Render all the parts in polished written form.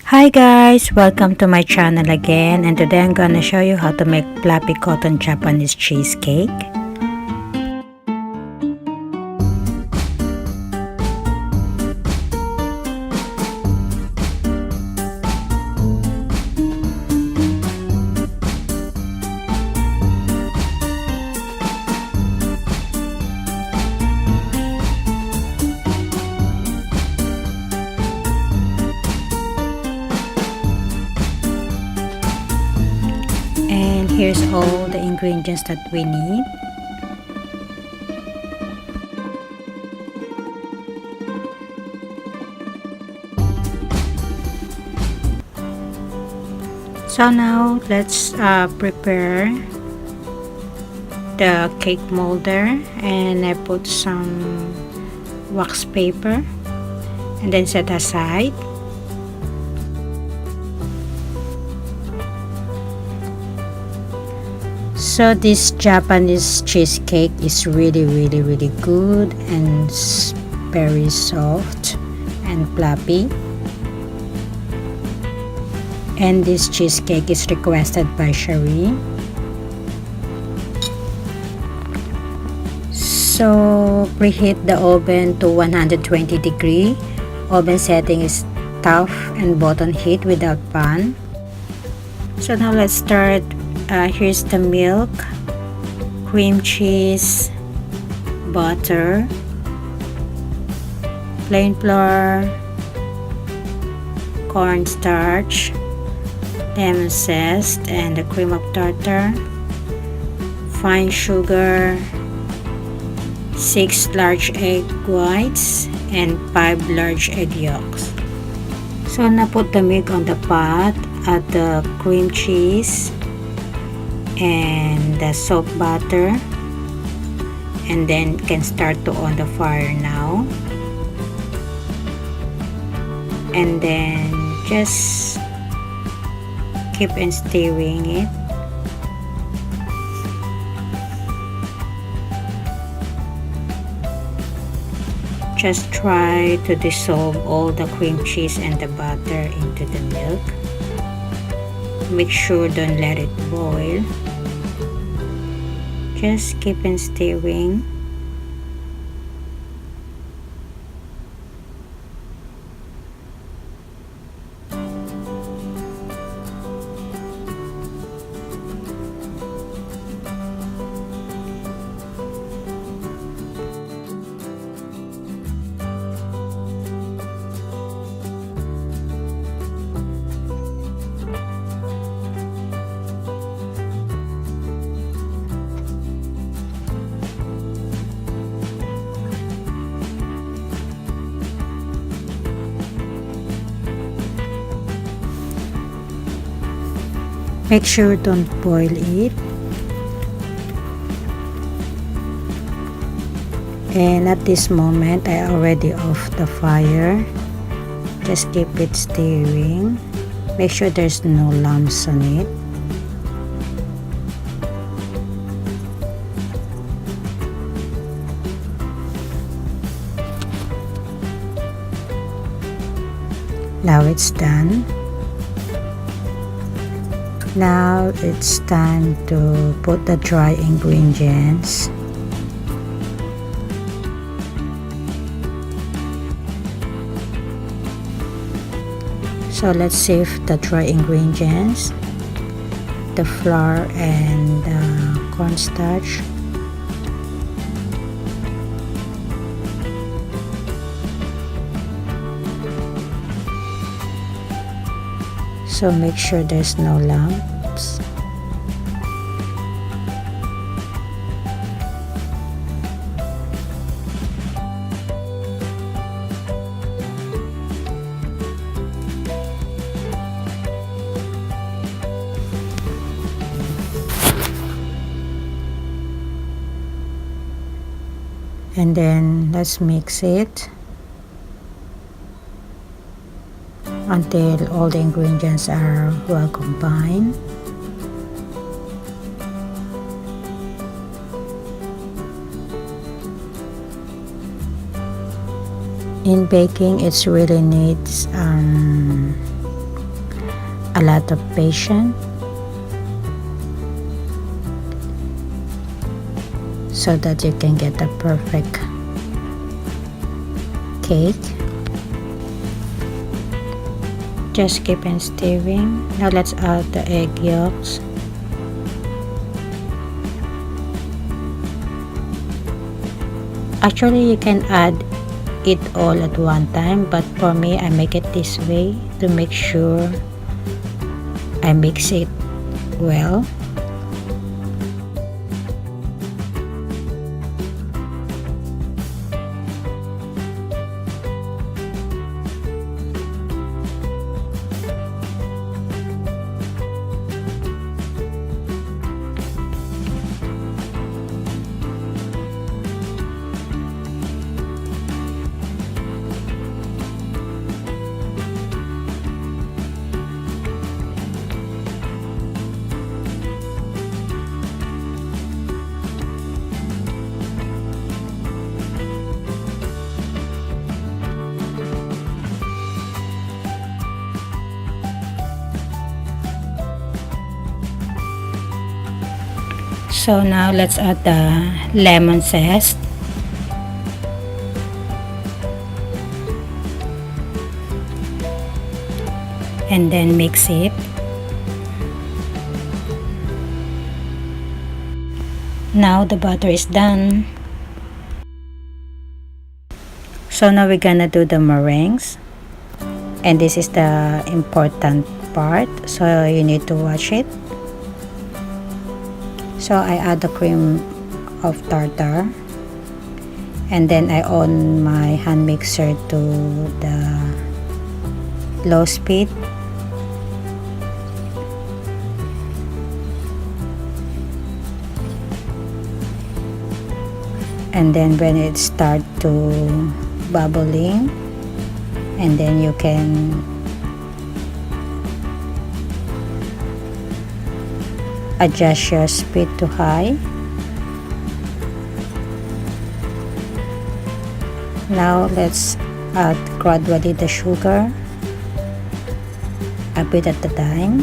Hi guys, welcome to my channel again, and today I'm gonna show you how to make fluffy cotton Japanese cheesecake. And here's all the ingredients that we need. So now let's prepare the cake molder, and I put some wax paper and then set aside. So this Japanese cheesecake is really good and very soft and fluffy. And this cheesecake is requested by Cherie. So preheat the oven to 120 degree. Oven setting is top and bottom heat without pan. So now let's start. Here's the milk, cream cheese, butter, plain flour, cornstarch, lemon zest, and the cream of tartar, fine sugar, 6 large egg whites, and 5 large egg yolks. So now put the milk on the pot, add the cream cheese and the soap butter, and then can start to on the fire now, and then just keep on stirring it. Just try to dissolve all the cream cheese and the butter into the milk. Make sure don't let it boil. Just keep on stirring. Make sure don't boil it. And at this moment, I already off the fire. Just keep it stirring. Make sure there's no lumps on it. Now it's done. Now it's time to put the dry ingredients. So let's sieve the dry ingredients, the flour and the cornstarch. So make sure there's no lumps. And then let's mix it until all the ingredients are well combined. In baking, it really needs a lot of patience so that you can get a perfect cake. Just keep on stirring. Now let's add the egg yolks. Actually, you can add it all at one time, but for me, I make it this way to make sure I mix it well. So now let's add the lemon zest. And then mix it. Now the butter is done. So now we're gonna do the meringues. And this is the important part, so you need to watch it. So I add the cream of tartar, and then I on my hand mixer to the low speed. And then when it starts to bubbling, and then you can adjust your speed to high. Now let's add gradually the sugar, a bit at a time.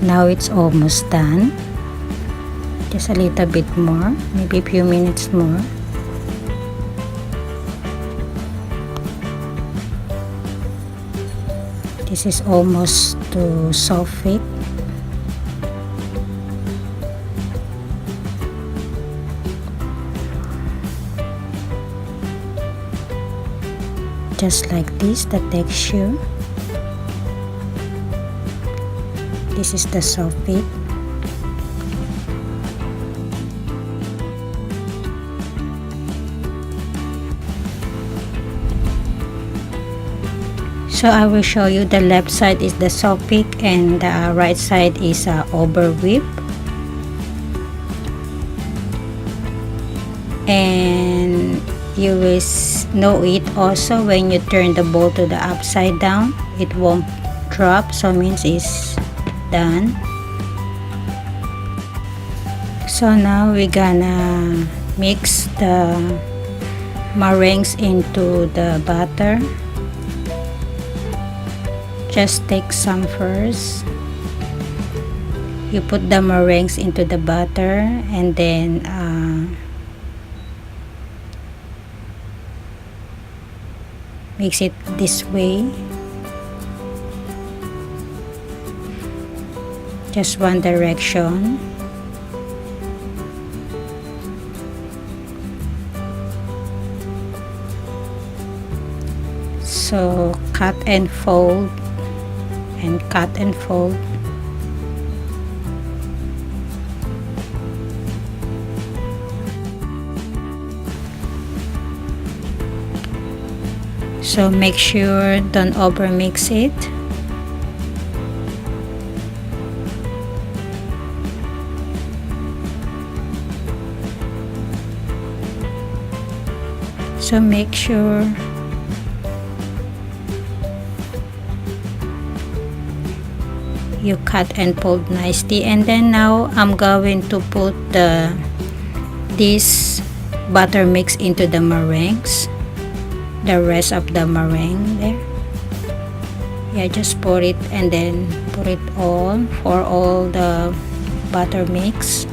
Now it's almost done. Just a little bit more, maybe a few minutes more. This is almost to soft it. Just like this, the texture. This is the soft bit. So I will show you the left side is the soft peak and the right side is over whip. And you will know it also when you turn the bowl to the upside down, it won't drop, so means it's done. So now we're gonna mix the meringues into the butter. Just take some first. You put the meringues into the butter and then mix it this way. Just one direction. So cut and fold and cut and fold. So make sure don't over mix it. So make sure you cut and fold nicely. And then now I'm going to put this butter mix into the meringues, the rest of the meringue there. Yeah, just pour it and then put it on for all the butter mix.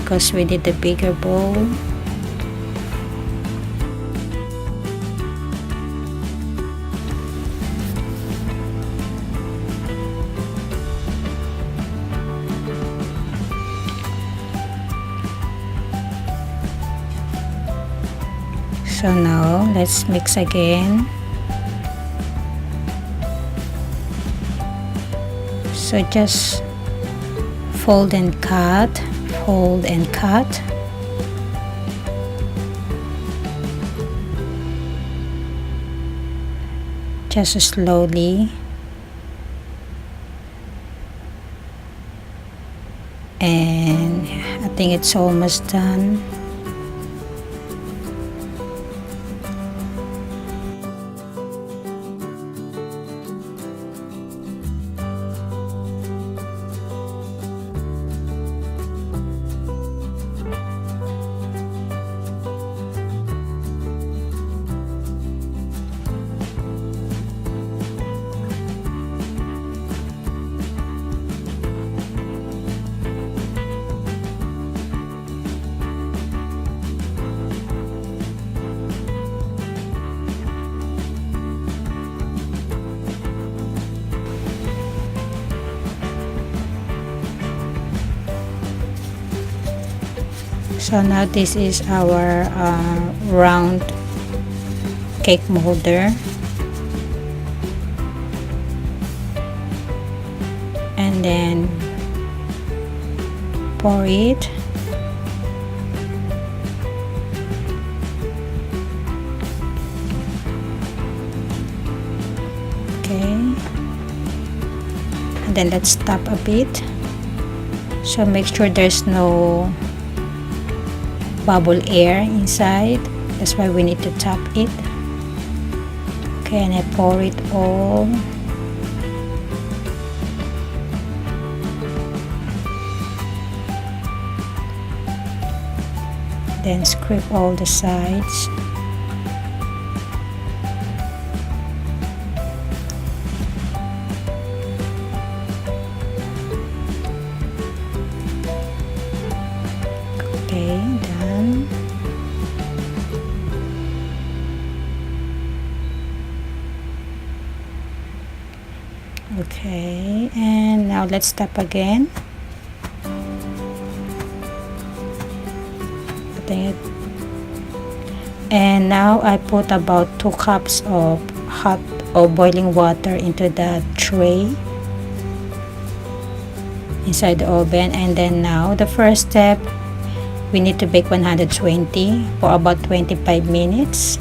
Because we did the bigger bowl. So now let's mix again. So just fold and cut, fold and cut. Just slowly. And I think it's almost done. So now this is our round cake molder, and then pour it. Okay, and then let's tap a bit. So make sure there's no bubble air inside. That's why we need to tap it. Okay, and I pour it all. Then scrape all the sides. Okay, done. Okay, and now let's tap again. And now I put about 2 cups of hot or boiling water into the tray inside the oven. And then now the first step we need to bake 120 for about 25 minutes.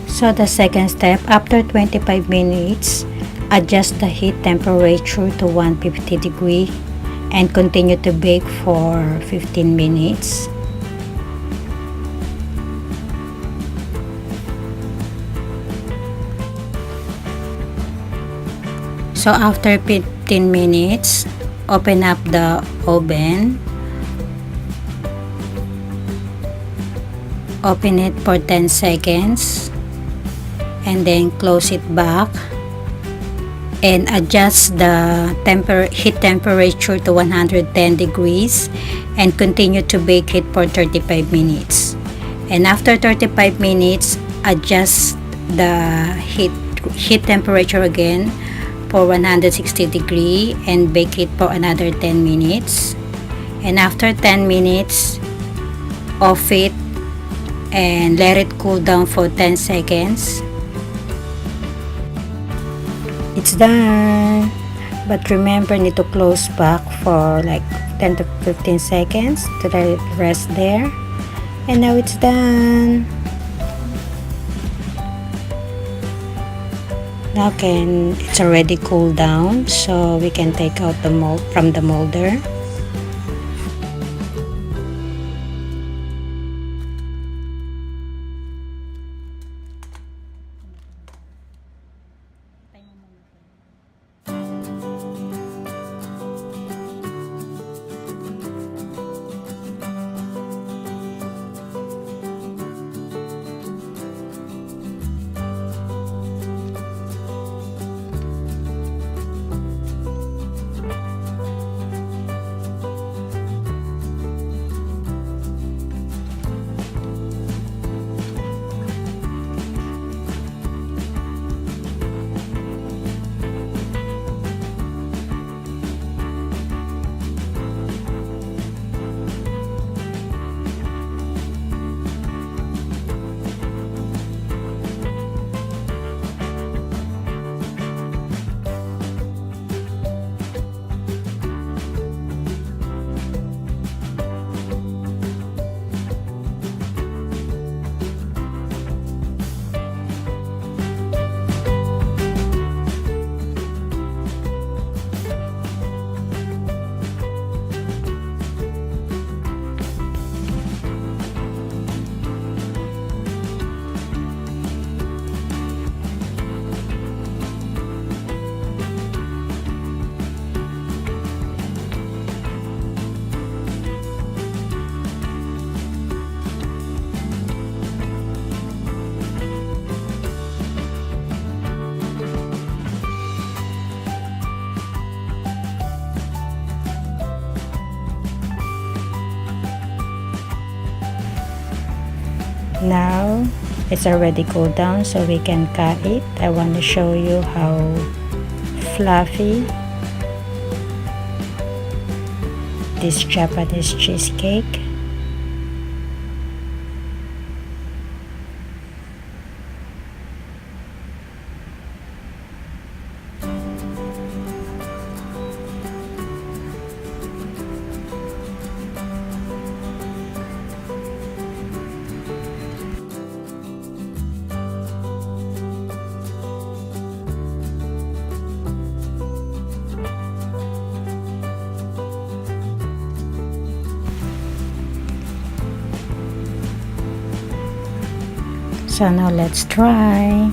So the second step, after 25 minutes, adjust the heat temperature to 150 degree and continue to bake for 15 minutes. So after 15 minutes, open up the oven. Open it for 10 seconds and then close it back and adjust the heat temperature to 110 degrees and continue to bake it for 35 minutes. And after 35 minutes, adjust the heat temperature again for 160 degree and bake it for another 10 minutes. And after 10 minutes, off it and let it cool down for 10 seconds. It's done. But remember, need to close back for like 10 to 15 seconds to let it rest there. And now it's done. Now it's already cooled down, so we can take out the mold from the molder. Now it's already cooled down, so we can cut it. I want to show you how fluffy this Japanese cheesecake. So now let's try.